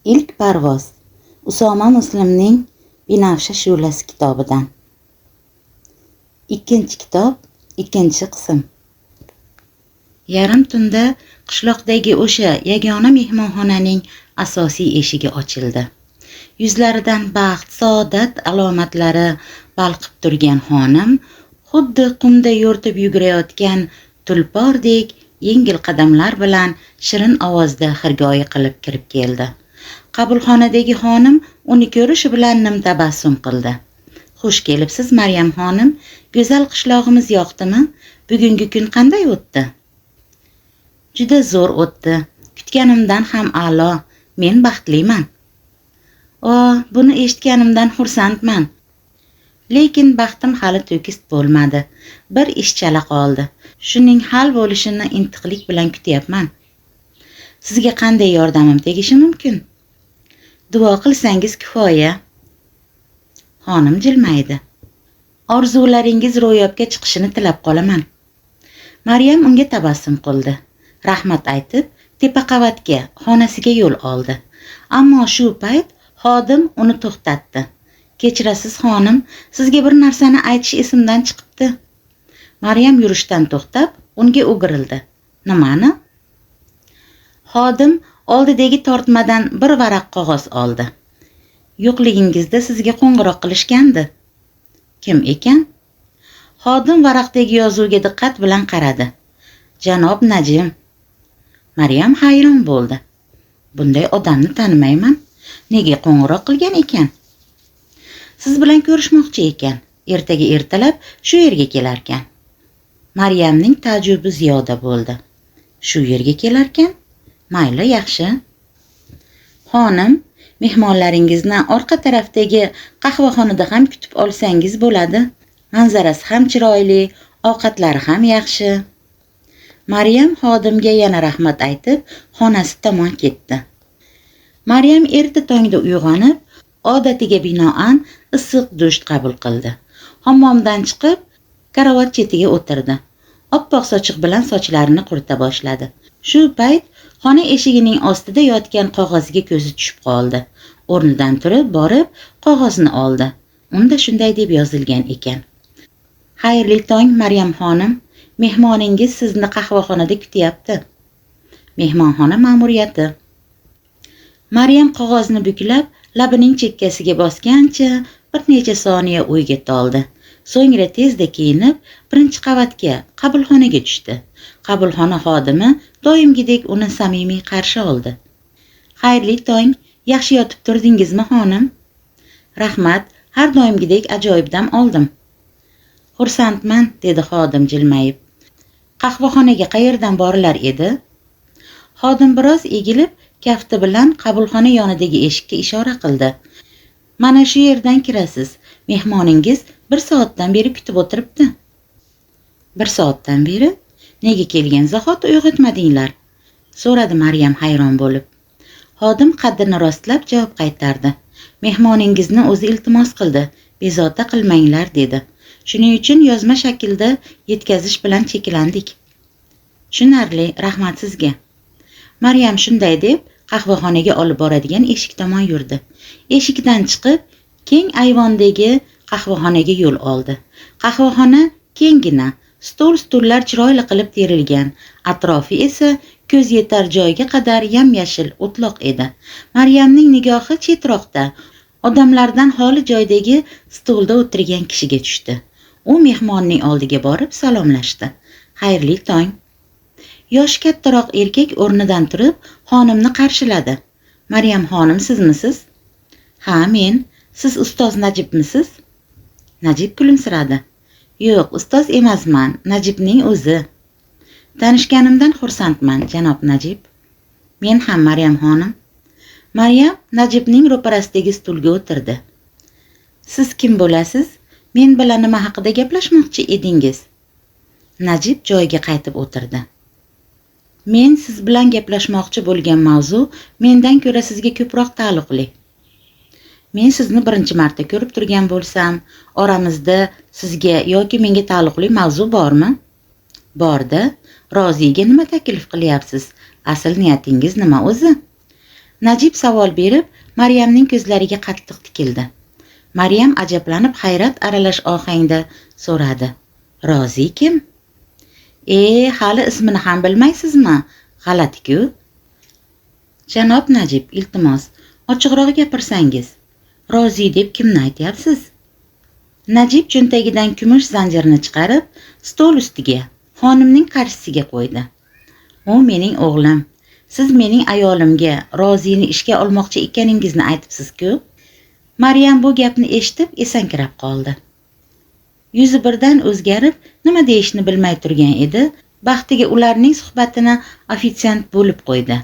İlk parvoz. Usoma Muslimning Binafsha shu'lasi kitobidan. Ikkinchi kitob, ikkinchi qism. Yarim tunda qishloqdagi o'sha yagona mehmonxonaning asosiy eshigi ochildi. Yuzlaridan baxt, saodat alomatlari balqib turgan xonim xuddi qumda yo'rtib yugurayotgan tulpordek yengil qadamlar bilan shirin ovozda xirgoyi qilib kirib keldi. Qabulxonadagi xonim uni ko'rishi bilan nimtabassum qildi. Xush kelibsiz Maryam xonim, go'zal qishlog'imiz yoqdimi? Bugungi kun qanday o'tdi? Juda zo'r o'tdi. Kutganimdan ham a'lo. Men baxtliman. Buni eshitganimdan xursandman. Lekin baxtim hali to'kis bo'lmadi. Bir ish chala qoldi. Shuning hal bo'lishini intiqlik bilan kutyapman. Sizga qanday yordamim tegishi mumkin? Duo qilsangiz kifoya. Xonim jilmaydi. Orzularingiz ro'yobga chiqishini tilab qolaman. Maryam unga tabassum qildi. Rahmat aytib, tepa qavatga, xonasiga yo'l oldi. Ammo shu payt xodim uni to'xtatdi. Kechirasiz xonim, sizga bir narsani aytish esimdan chiqibdi. Maryam yurishdan to'xtab, unga o'girildi. Nimani? Xodim oldidagi tortmadan bir varaq qog'oz oldi. Yo'qligingizda sizga qo'ng'iroq qilishgandi. Kim ekan? Xodim varaqdagi yozuvga diqqat bilan qaradi. Janob Najim. Maryam hayron bo'ldi. Bunday odamni tanimayman. Nega qo'ng'iroq qilgan ekan? Siz bilan ko'rishmoqchi ekan. Ertaga ertalab shu yerga kelarkan. Maryamning taajjubi ziyoda bo'ldi. Shu yerga kelarkan? Mayli, yaxshi. Xonim, mehmonlaringizni orqa tarafdagi qahvaxonada ham kutib olsangiz bo'ladi. Manzarasi ham chiroyli, ovqatlari ham yaxshi. Maryam xodimga yana rahmat aytib, xonasi tomon ketdi. Maryam erta tongda uyg'onib, odatiga binoan issiq dush qabul qildi. Hammomdan chiqib, karavot chetiga o'tirdi. Oppoq sochiq bilan sochlarini qurita boshladi. Shu payt xona eshigining ostida yotgan qog'ozga ko'zi tushib qoldi. O'rnidan turib borib, qog'ozni oldi. Unda shunday deb yozilgan ekan. Xayrli tong Maryam xonim, mehmoningiz sizni qahvaxonada kutyapti. Mehmonxona ma'muriyati. Maryam qog'ozni buklab, labining chekkasiga bosgancha bir necha soniya o'yga toldi. So'ngra tezda kiyinib, birinchi qavatga, qabulxonaga tushdi. Qabulxona xodimi doimgidek uni samimiy qarshi oldi. Xayrli tong, yaxshi yotib turdingizmi xonim? Rahmat, har doimgidek ajoyib dam oldim. Xursandman, dedi xodim jilmayib. Qahvaxonaga qayerdan borilar edi? Xodim biroz egilib, kafti bilan qabulxona yonidagi eshikka ishora qildi. Mana shu yerdan kirasiz. Mehmoningiz 1 soatdan beri kutib o'tiribdi. 1 soatdan beri? Nega kelgan zahot uyg'otmadinglar? So'radi Maryam hayron bo'lib. Xodim qaddini rostlab javob qaytardi. Mehmoningizni o'zi iltimos qildi. Bezovta qilmanglar dedi. Shuning uchun yozma shaklda yetkazish bilan cheklandik. Tushunarli, rahmat sizga. Maryam shunday deb qahvaxonaga olib boradigan eshik tomon yurdi. Eshikdan chiqib, keng ayvondagi qahvaxonaga yo'l oldi. Qahvaxona kenggina, stullar chiroyli qilib terilgan, atrofi esa ko'z yetar joyga qadar yam-yashil o'tloq edi. Maryamning nigohi chetroqda, odamlardan xoli joydagi stulda o'tirgan kishiga tushdi. U mehmonning oldiga borib salomlashdi. Xayrli tong. Yosh kattaroq erkak o'rnidan turib, xonimni qarshiladi. Maryam xonim sizmisiz? Ha, men. Siz ustoz Najibmisiz? Najib kulimsiradi. Yo'q, ustoz emasman, Najibning o'zi. Tanishganimdan xursandman, janob Najib. Men ham Maryam xonim. Maryam Najibning ro'parasidagi stulga o'tirdi. Siz kim bo'lasiz? Men bilan nima haqida gaplashmoqchi edingiz? Najib joyiga qaytib o'tirdi. Men siz bilan gaplashmoqchi bo'lgan mavzu mendan ko'ra sizga ko'proq taalluqli. Men sizni birinchi marta ko'rib turgan bo'lsam, oramizda sizga yoki menga taalluqli mavzu bormi? Borda. Roziga nima taklif qilyapsiz? Asl niyatingiz nima o'zi? Najib savol berib, Maryamning ko'zlariga qattiq tikildi. Maryam ajablanib hayrat aralash ohangda so'radi. Rozi kim? Hali ismini ham bilmaysizmi? G'alati-ku. Janob Najib, iltimos, ochiqroq gapirsangiz. Rozi deb kimni aytyapsiz? Najib cho'ntagidan kumush zanjirni chiqarib, stol ustiga, xonimning qarshisiga qo'ydi. U mening o'g'lim. Siz mening ayolimga Rozini ishga olmoqchi ekaningizni aytibsiz-ku. Maryam bu gapni eshitib esankirab qoldi. Yuzi birdan o'zgarib, nima deyishni bilmay turgan edi. Baxtiga ularning suhbatini ofitsiant bo'lib qo'ydi.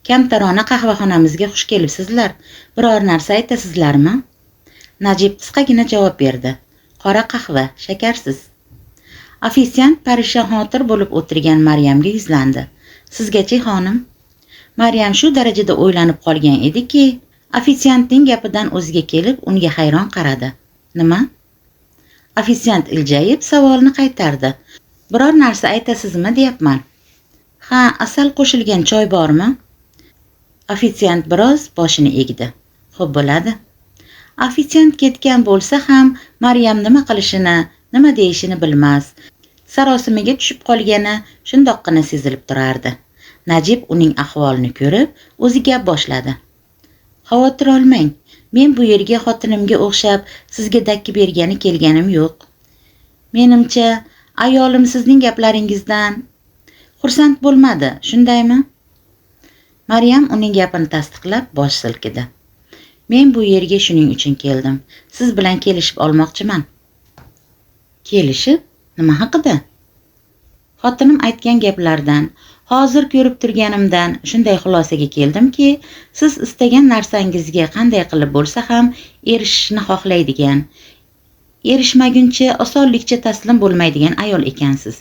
Kamtarona qahvaxonamizga xush kelibsizlar. Biror narsa aytasizlarmi? Najib qisqagina javob berdi. Qora qahva, shakarsiz. Ofitsiant parishonxotir bo'lib o'tirgan Maryamga yuzlandi. Sizgachi, xonim? Maryam shu darajada o'ylanib qolgan ediki, ofitsiantning gapidan o'ziga kelib, unga hayron qaradi. Nima? Ofitsiant iljayib savolni qaytardi. Biror narsa aytasizmi, deyapman. Ha, asal qo'shilgan choy bormi? Ofitsiant biroz boshini egdi. Xo'p bo'ladi. Ofitsiant ketgan bo'lsa ham Maryam nima qilishini, nima deyishini bilmas. Sarosimaga tushib qolgani shundoqqina sezilib turardi. Najib uning ahvolini ko'rib, o'zi gap boshladi. Xavotir olmang, men bu yerga xotinimga o'xshab sizga dakki bergani kelganim yo'q. Menimcha, ayolim sizning gaplaringizdan xursand bo'lmadi, shundaymi? Maryam uning gapini tasdiqlab bosh silkidi. Men bu yerga shuning uchun keldim. Siz bilan kelishib olmoqchiman. Kelishib? Nima haqida? Xotinim aytgan gaplardan, hozir ko'rib turganimdan shunday xulosaga keldimki, siz istagan narsangizga qanday qilib bo'lsa ham erishishni xohlaydigan, erishmaguncha osonlikcha taslim bo'lmaydigan ayol ekansiz.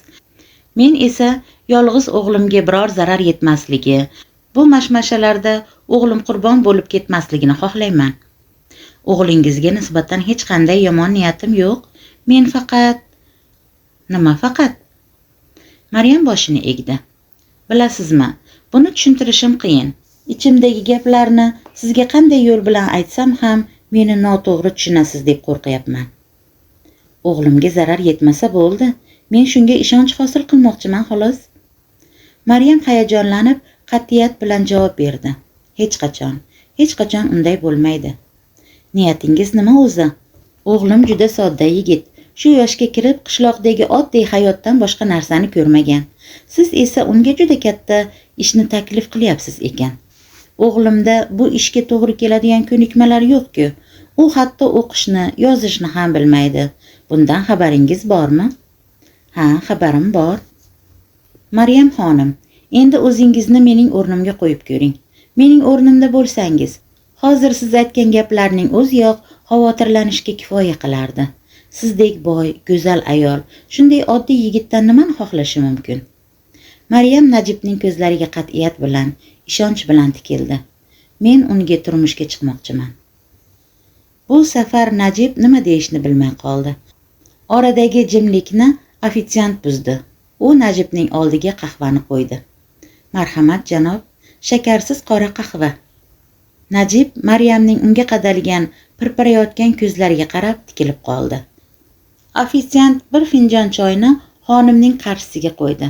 Men esa yolg'iz o'g'limga biror zarar yetmasligi, bu mashmashalarda o'g'lim qurbon bo'lib ketmasligini xohlayman. O'g'lingizga nisbatan hech qanday yomon niyatim yo'q. Men faqat... Nima faqat? Maryam boshini egdi. Bilasizmi, buni tushuntirishim qiyin. Ichimdagi gaplarni sizga qanday yo'l bilan aytsam ham meni noto'g'ri tushunasiz deb qo'rqyapman. O'g'limga zarar yetmasa bo'ldi. Men shunga ishonch hosil qilmoqchiman, xolos. Maryam hayajonlanib, qat'iyat bilan javob berdi. Hech qachon unday bo'lmaydi. Niyatingiz nima o'zi? O'g'lim juda sodda yigit. Shu yoshga kirib qishloqdagi oddiy hayotdan boshqa narsani ko'rmagan. Siz esa unga juda katta ishni taklif qilyapsiz ekan. O'g'limda bu ishga to'g'ri keladigan ko'nikmalar yo'q-ku. U hatto o'qishni, yozishni ham bilmaydi. Bundan xabaringiz bormi? Ha, xabarim bor. Maryam xonim, endi o'zingizni mening o'rnimga qo'yib ko'ring. Mening o'rnimda bo'lsangiz, hozir siz aytgan gaplarning o'ziyoq xavotirlanishga kifoya qilardi. Sizdek boy, go'zal ayol, shunday oddiy yigitdan nimani xohlashi mumkin? Maryam Najibning ko'zlariga qat'iyat bilan, ishonch bilan tikildi. Men unga turmushga chiqmoqchiman. Bu safar Najib nima deyishni bilmay qoldi. Oradagi jimlikni ofitsiant buzdi. U Najibning oldiga qahvani qo'ydi. Marhamat janob, shakarsiz qora qahva. Najib Maryamning unga qadalgan, pirpirayotgan ko'zlariga qarab tikilib qoldi. Ofitsiant bir finjon choyni xonimning qarshisiga qo'ydi.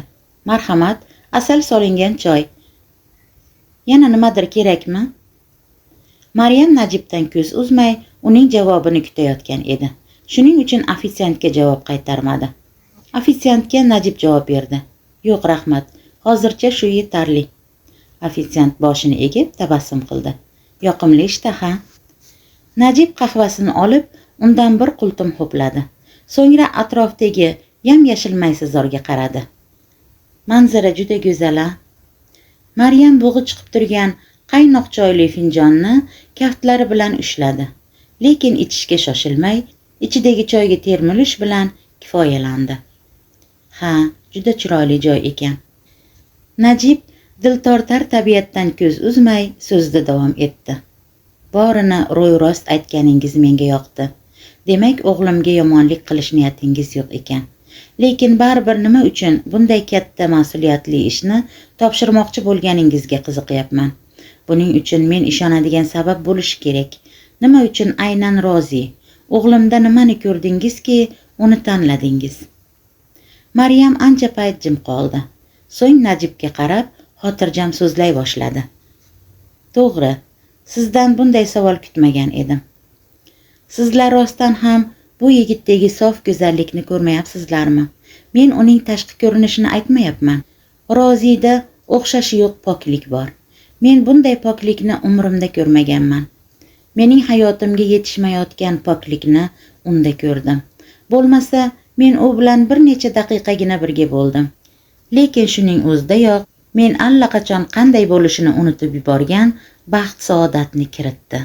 Marhamat, asal solingan choy. Yana nimadir kerakmi? Maryam Najibdan ko'z uzmay, uning javobini kutayotgan edi. Shuning uchun ofitsiantga javob qaytarmadi. Ofitsiantga Najib javob berdi. Yo'q, rahmat. Hozircha shu yetarli. Ofitsiant boshini egib tabassum qildi. Yoqimli ishtaha. Najib qahvasini olib, undan bir qultum ho'pladi. So'ngra atrofdagi yam-yashil maysazorga qaradi. Manzara juda go'zal-a. Maryam bug'i chiqib turgan qaynoq choyli finjonni kaftlari bilan ushladi. Lekin ichishga shoshilmay, ichidagi choyga termilish bilan kifoyalandi. Ha, juda chiroyli joy ekan. Najib diltortar tabiatdan ko'z uzmay so'zda davom etdi. Borini ro'y-rost aytganingiz menga yoqdi. Demak, o'g'limga yomonlik qilish niyatingiz yo'q ekan. Lekin baribir nima uchun bunday katta mas'uliyatli ishni topshirmoqchi bo'lganingizga qiziqyapman. Buning uchun men ishonadigan sabab bo'lishi kerak. Nima uchun aynan Rozi? O'g'limda nimani ko'rdingizki, uni tanladingiz? Maryam ancha payt jim qoldi. So'ng Najibga qarab, xotirjam so'zlay boshladi. To'g'ri, sizdan bunday savol kutmagan edim. Sizlar rostdan ham bu yigitdagi sof go'zallikni ko'rmayapsizlarmi? Men uning tashqi ko'rinishini aytmayapman. Rozida o'xshashi yo'q poklik bor. Men bunday poklikni umrimda ko'rmaganman. Mening hayotimga yetishmayotgan poklikni unda ko'rdim. Bo'lmasa, men u bilan bir necha daqiqagina birga bo'ldim. Lekin shuning o'zidayoq men allaqachon qanday bo'lishini unutib yuborgan baxt saodatni kiritdi.